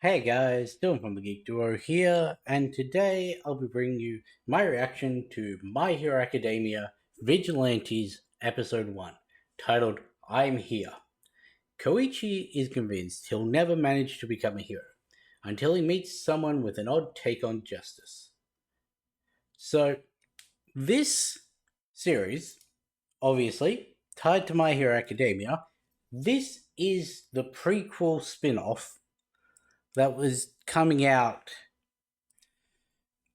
Hey guys, Dylan from the Geek Duo here, and today I'll be bringing you my reaction to My Hero Academia Vigilantes Episode 1, titled I'm Here. Koichi is convinced he'll never manage to become a hero until he meets someone with an odd take on justice. So, this series, obviously, tied to My Hero Academia, this is the prequel spin off that was coming out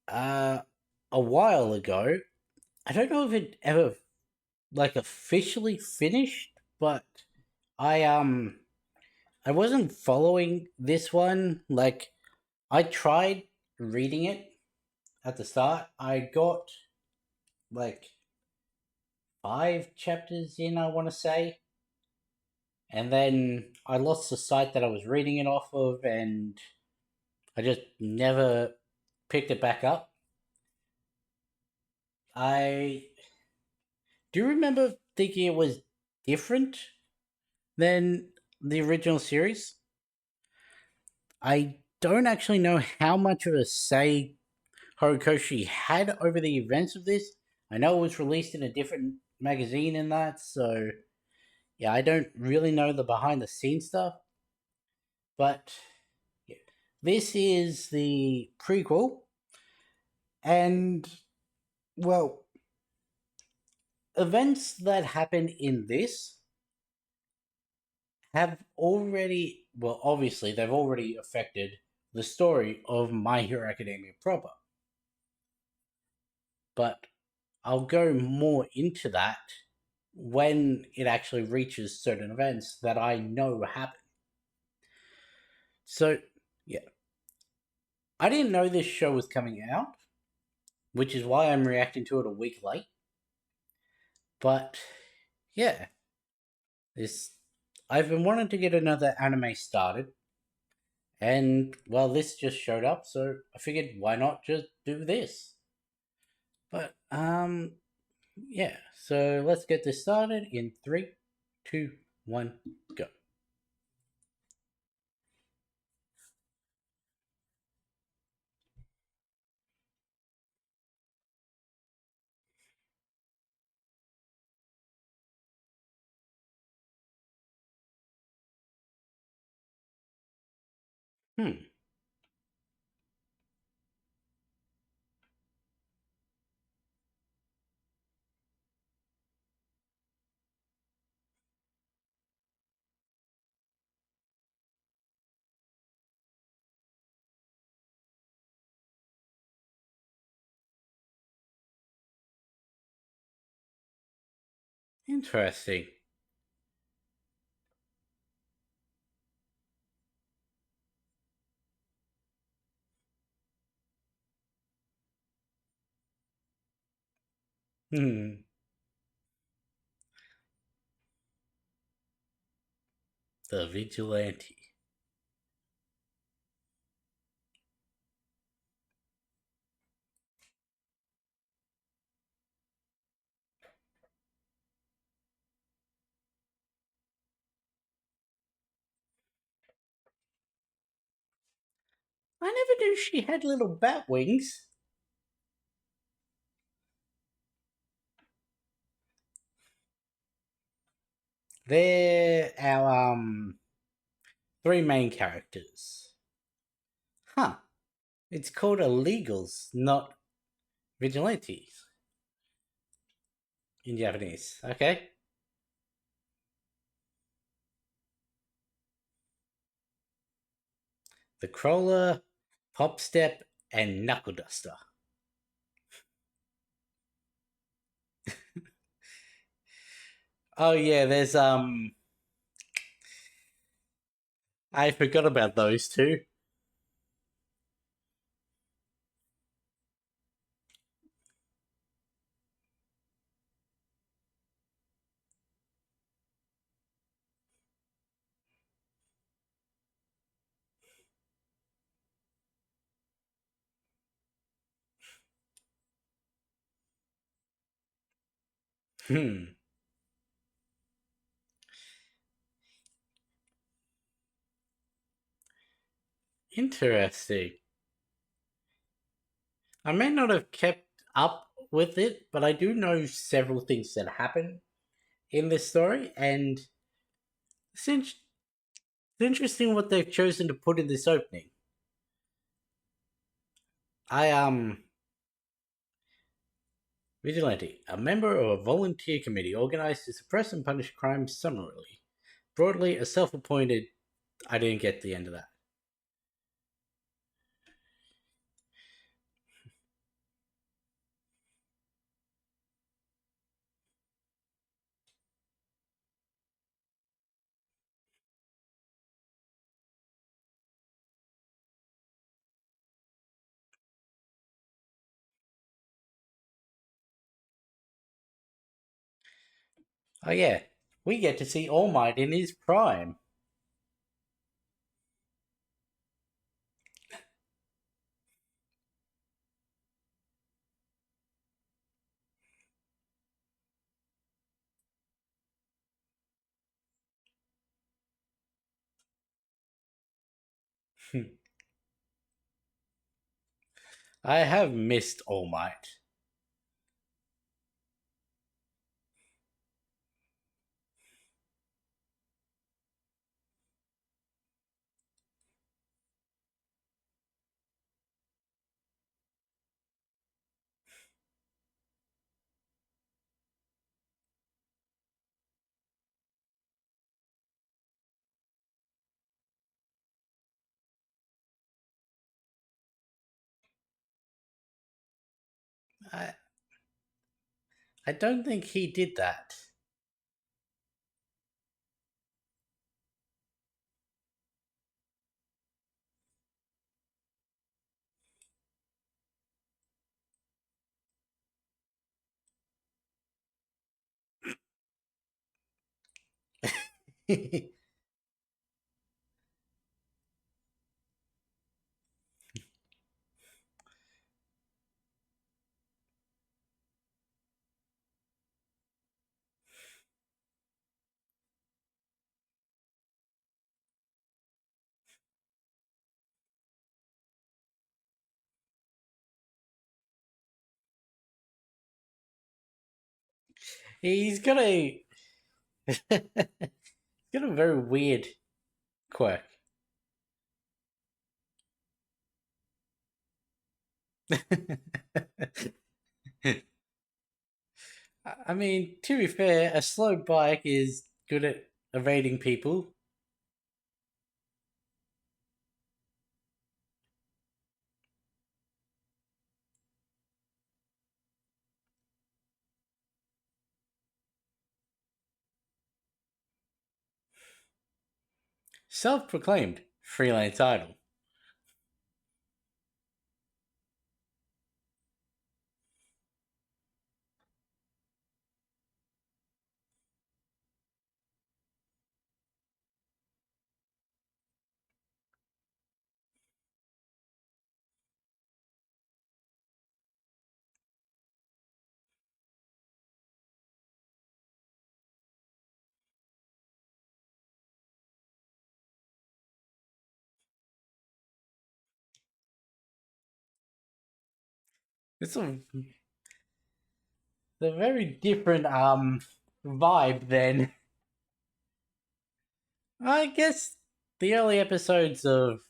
uh, a while ago. I don't know if it ever officially finished, but I um I wasn't following this one. I tried reading it at the start. I got like 5 chapters in, I want to say, and then I lost the site that I was reading it off of, and I just never picked it back up. I do remember thinking it was different than the original series. I don't actually know how much of a say Horikoshi had over the events of this. I know it was released in a different magazine in that, so yeah, I don't really know the behind the scenes stuff. But yeah, this is the prequel, and well, events that happen in this have already, well, obviously, they've already affected the story of My Hero Academia proper. But I'll go more into that when it actually reaches certain events that I know happen. So, yeah, I didn't know this show was coming out, which is why I'm reacting to it a week late. But yeah, this I've been wanting to get another anime started, and well, this just showed up, so I figured why not just do this? But yeah, so let's get this started in three, two, one, go. Hmm. Interesting. Hmm. The Vigilante. I never knew she had little bat wings. They're our three main characters. Huh. It's called illegals, not vigilantes in Japanese. Okay. The crawler, pop step, and knuckle duster. Oh yeah, there's I forgot about those two. Hmm. Interesting. I may not have kept up with it, but I do know several things that happen in this story, and it's, in- it's interesting what they've chosen to put in this opening. I Vigilante, a member of a volunteer committee organized to suppress and punish crime summarily. Broadly, a self-appointed. I didn't get the end of that. Oh yeah, we get to see All Might in his prime. I have missed All Might. I I don't think he did that. He's got a got a very weird quirk. I mean, to be fair, a slow bike is good at evading people. Self-proclaimed freelance idol. It's a very different vibe then. I guess the early episodes of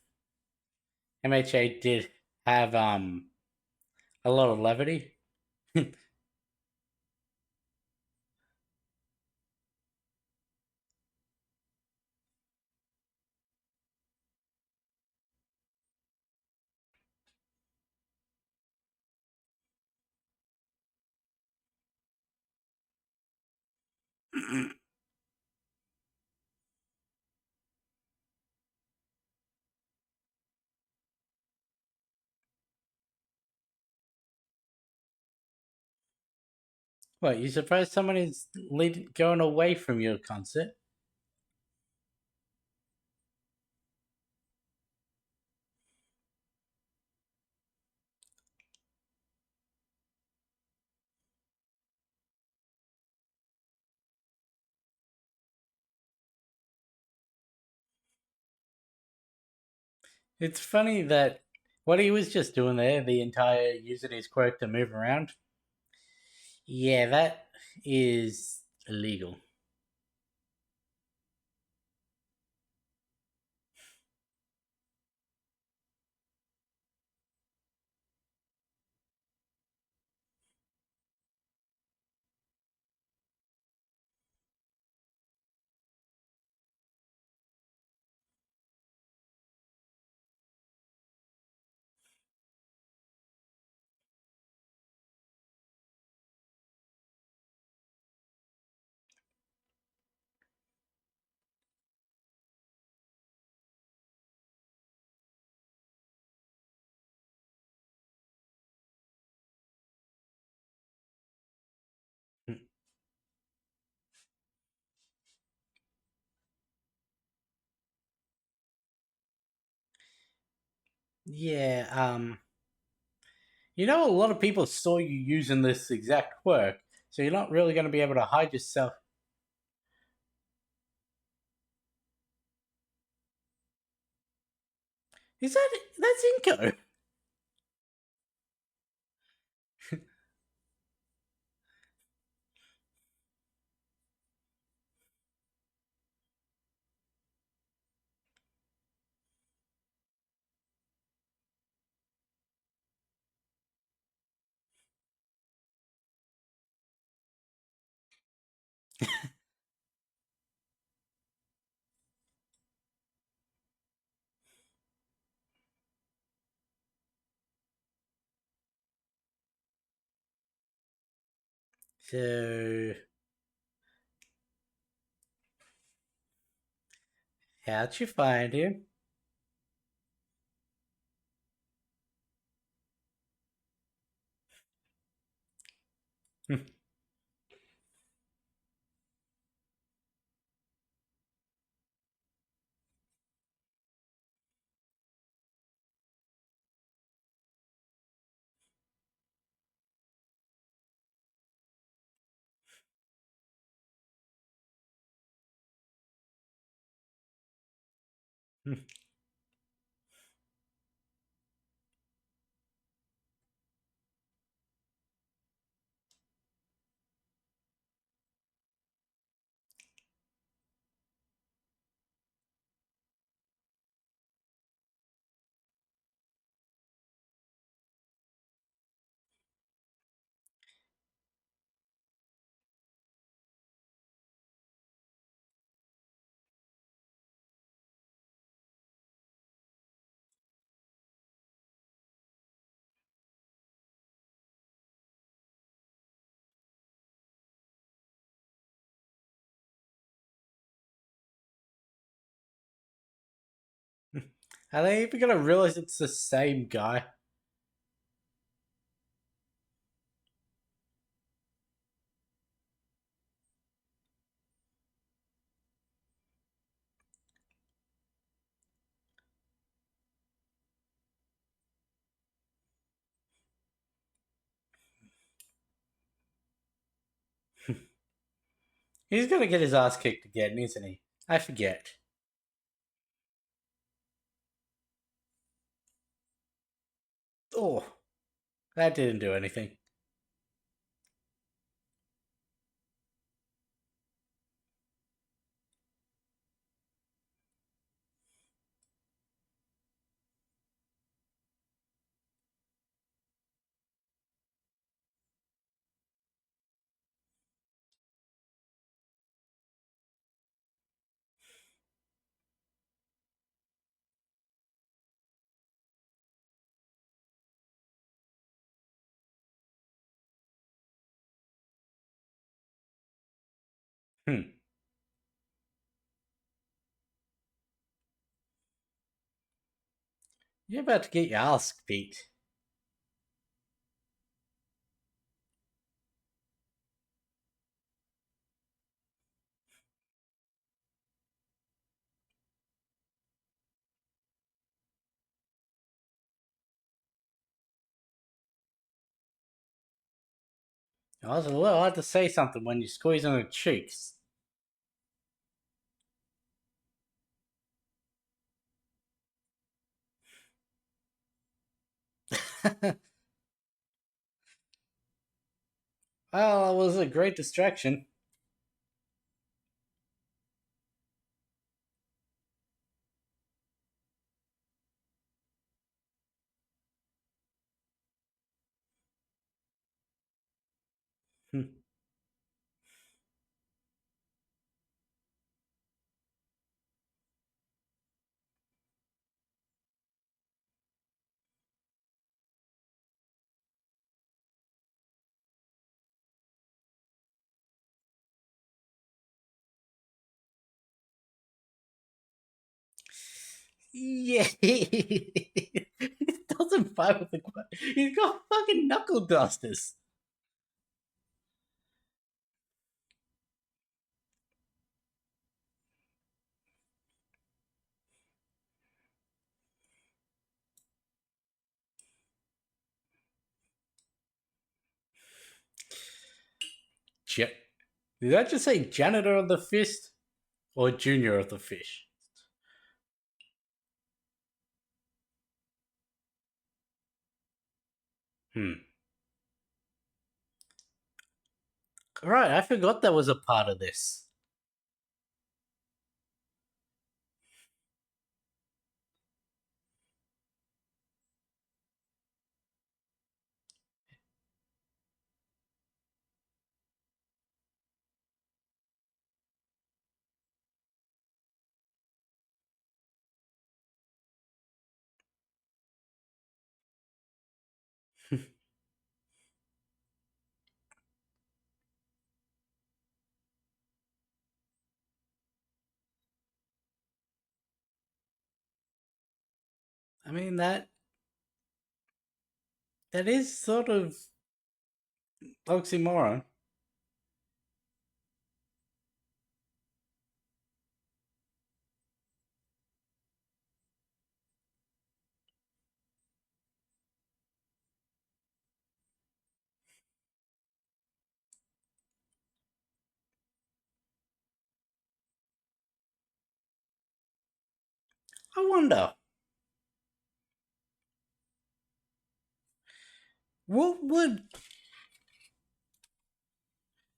MHA did have a lot of levity. What, you surprised someone is going away from your concert? It's funny that what he was just doing there, the entire using his quirk to move around, yeah, that is illegal. Yeah, a lot of people saw you using this exact quirk, so you're not really going to be able to hide yourself. Is that's Inko? So, how'd you find him? Are they even going to realize it's the same guy? He's going to get his ass kicked again, isn't he? I forget. Oh, that didn't do anything. Hmm. You're about to get your ass beat. I was a little hard to say something when you squeeze on the cheeks. Well, it was a great distraction. Yeah, he doesn't fight with the. He's got fucking knuckle dusters. Ja- Did I just say janitor of the fist or junior of the fish? Hmm. Right, I forgot that was a part of this. I mean that is sort of oxymoron. I wonder what would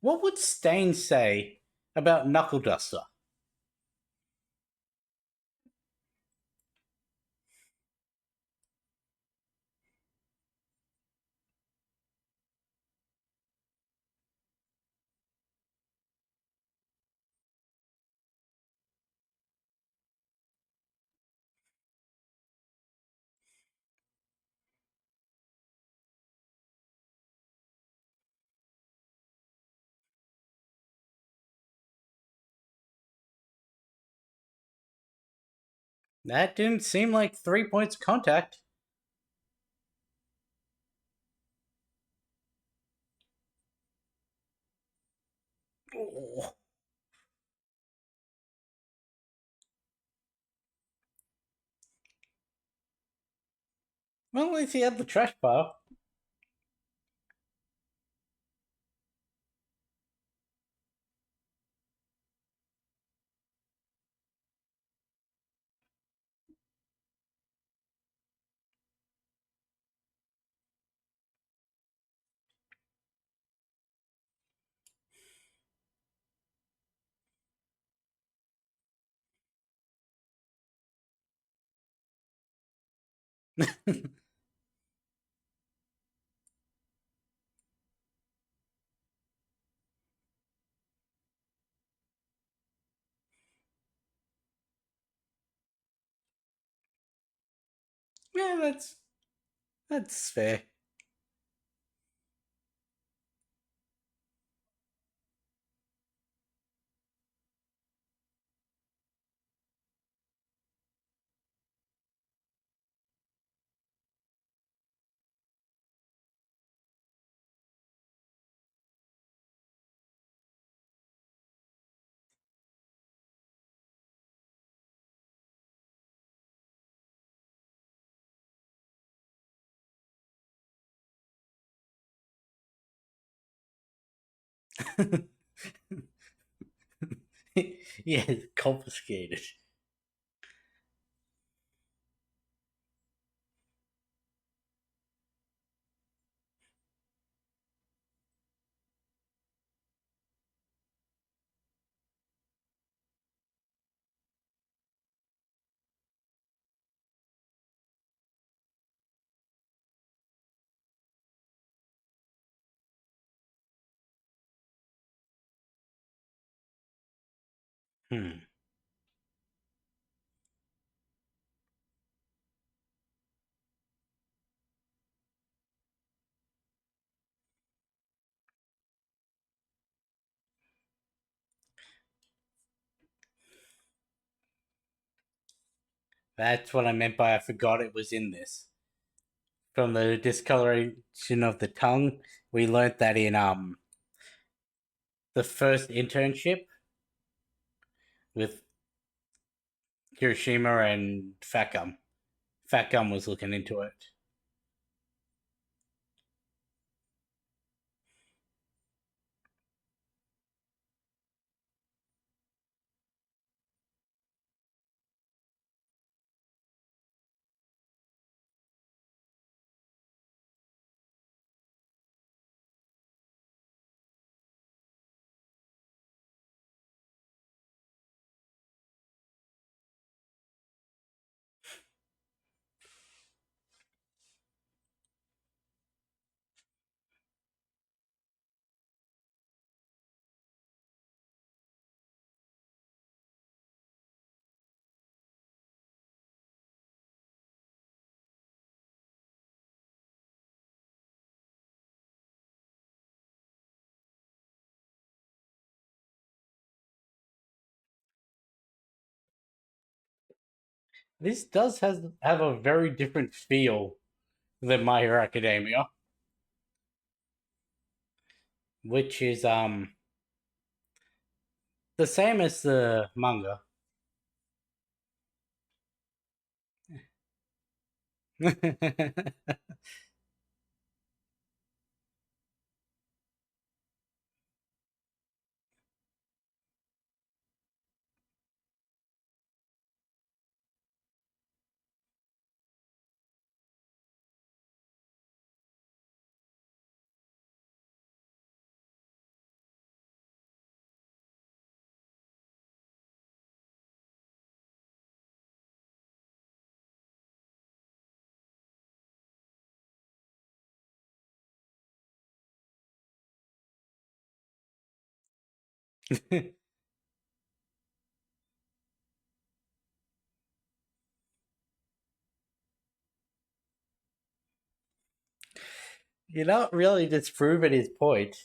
what would Stain say about Knuckle Duster? That didn't seem like 3 points contact. Oh. Well, at least he had the trash pile. Yeah, that's fair. Yeah, confiscated. Hmm. That's what I meant by I forgot it was in this. From the discoloration of the tongue, we learnt that in the first internship with Hiroshima and Fat Gum. Fat Gum was looking into it. This does have a very different feel than My Hero Academia, which is the same as the manga. You're not really disproving his point.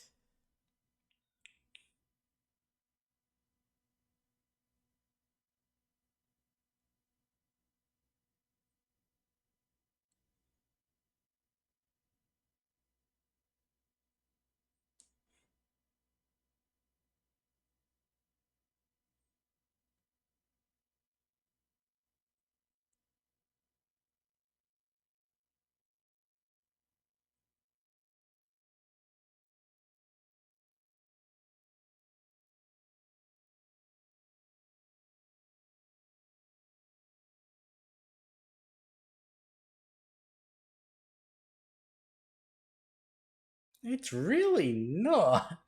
It's really not.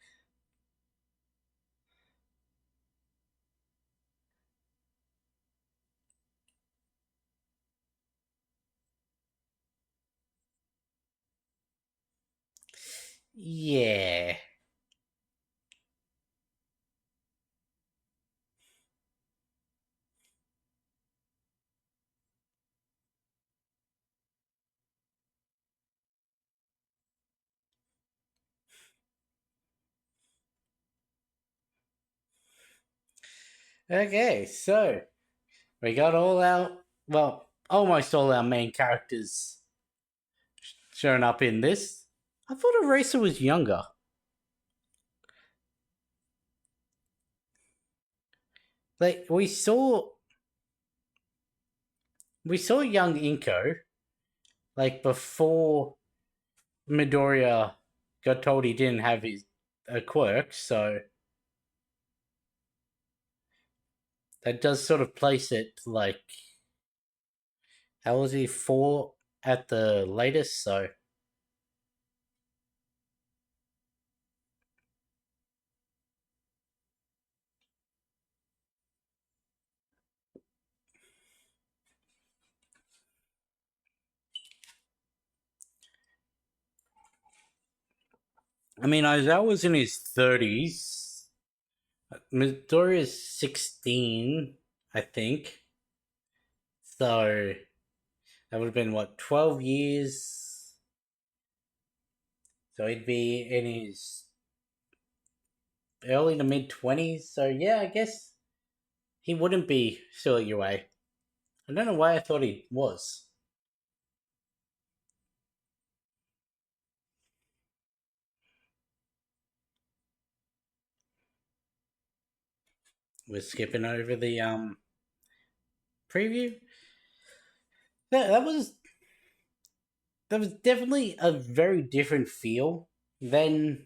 Yeah. Okay, so we got all our, well, almost all our main characters showing up in this. I thought Eraser was younger. Like we saw young Inko like before Midoriya got told he didn't have his a quirk, so that does sort of place it like how was he 4 at the latest? So I mean, Aizawa was in his 30s, Midoriya's 16, I think. So that would have been what, 12 years? So he'd be in his early to mid 20s. So yeah, I guess he wouldn't be still at UA. I don't know why I thought he was. We're skipping over the preview. Yeah, that was definitely a very different feel than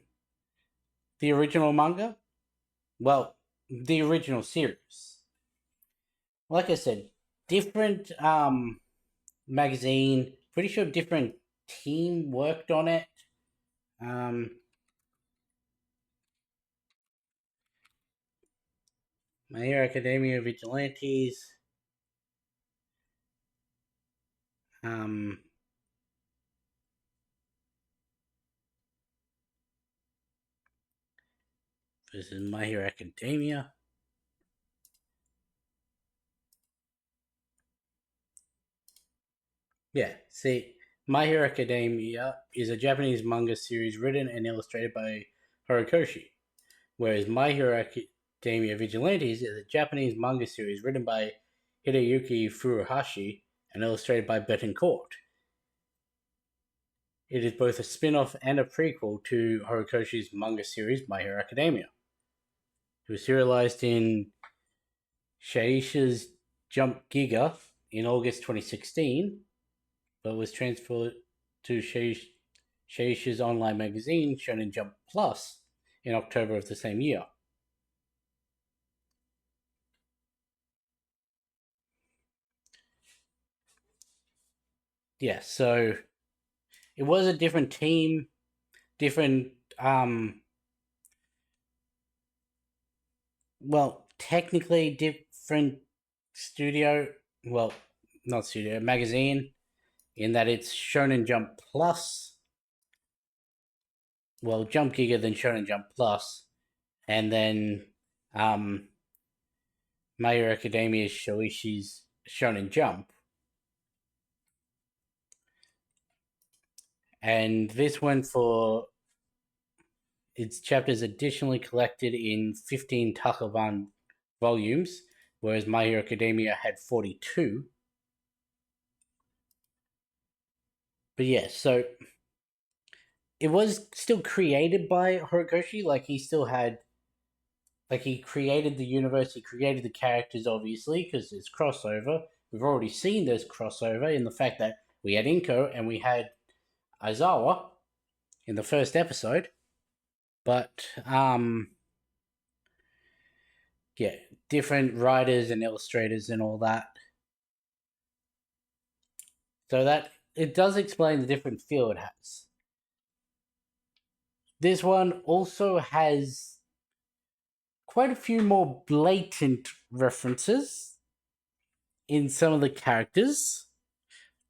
the original manga. Well, the original series. Like I said, different magazine. Pretty sure different team worked on it. Um, My Hero Academia Vigilantes. Um, this is My Hero Academia. Yeah, see, My Hero Academia is a Japanese manga series written and illustrated by Horikoshi, whereas My Hero Academia Vigilantes is a Japanese manga series written by Hideyuki Furuhashi and illustrated by Betancourt. It is both a spin-off and a prequel to Horikoshi's manga series My Hero Academia. It was serialized in Shueisha's Jump Giga in August 2016, but was transferred to Shueisha's online magazine Shonen Jump Plus in October of the same year. Yeah, so it was a different team, different well, technically different studio, well, not studio, magazine, in that it's Shonen Jump Plus, well, Jump Giga, then Shonen Jump Plus, and then um, My Hero Academia is Shueisha's Shonen Jump. And this one for its chapters additionally collected in 15 Takoban volumes, whereas My Hero Academia had 42. But yeah, so it was still created by Horikoshi. Like he still had, like he created the universe, he created the characters, obviously, because there's crossover. We've already seen there's crossover in the fact that we had Inko and we had Aizawa in the first episode. But yeah, different writers and illustrators and all that. So that it does explain the different feel it has. This one also has quite a few more blatant references in some of the characters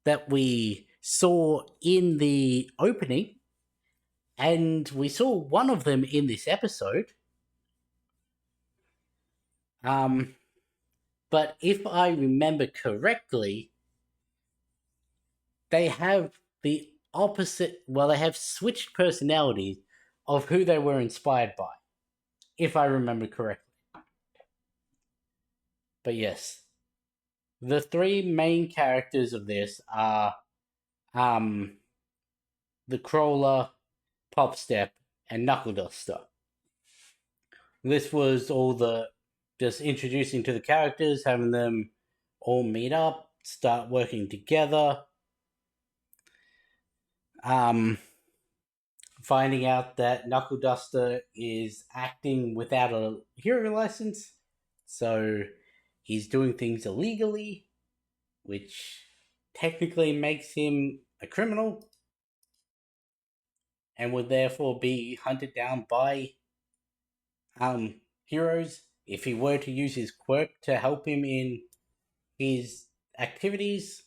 that we saw in the opening, and we saw one of them in this episode. Um, but if I remember correctly, they have the opposite. Well, they have switched personalities of who they were inspired by, if I remember correctly. But yes, the three main characters of this are um, the Crawler, Pop Step, and Knuckle Duster. This was all the just introducing to the characters, having them all meet up, start working together. Um, Finding out that Knuckle Duster is acting without a hero license, so he's doing things illegally, which technically makes him a criminal and would therefore be hunted down by heroes if he were to use his quirk to help him in his activities.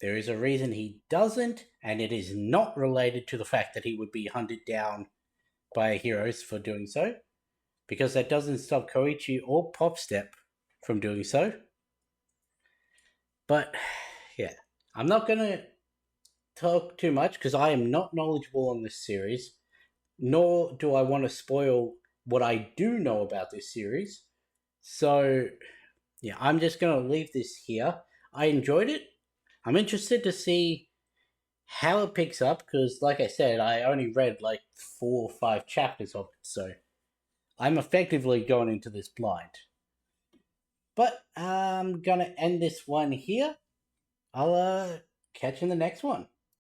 There is a reason he doesn't, and it is not related to the fact that he would be hunted down by heroes for doing so, because that doesn't stop Koichi or Popstep from doing so. But yeah, I'm not gonna talk too much because I am not knowledgeable on this series, nor do I want to spoil what I do know about this series. So yeah, I'm just gonna leave this here. I enjoyed it. I'm interested to see how it picks up because, like I said, I only read like 4 or 5 chapters of it, so I'm effectively going into this blind. But I'm gonna end this one here. I'll catch you in the next one.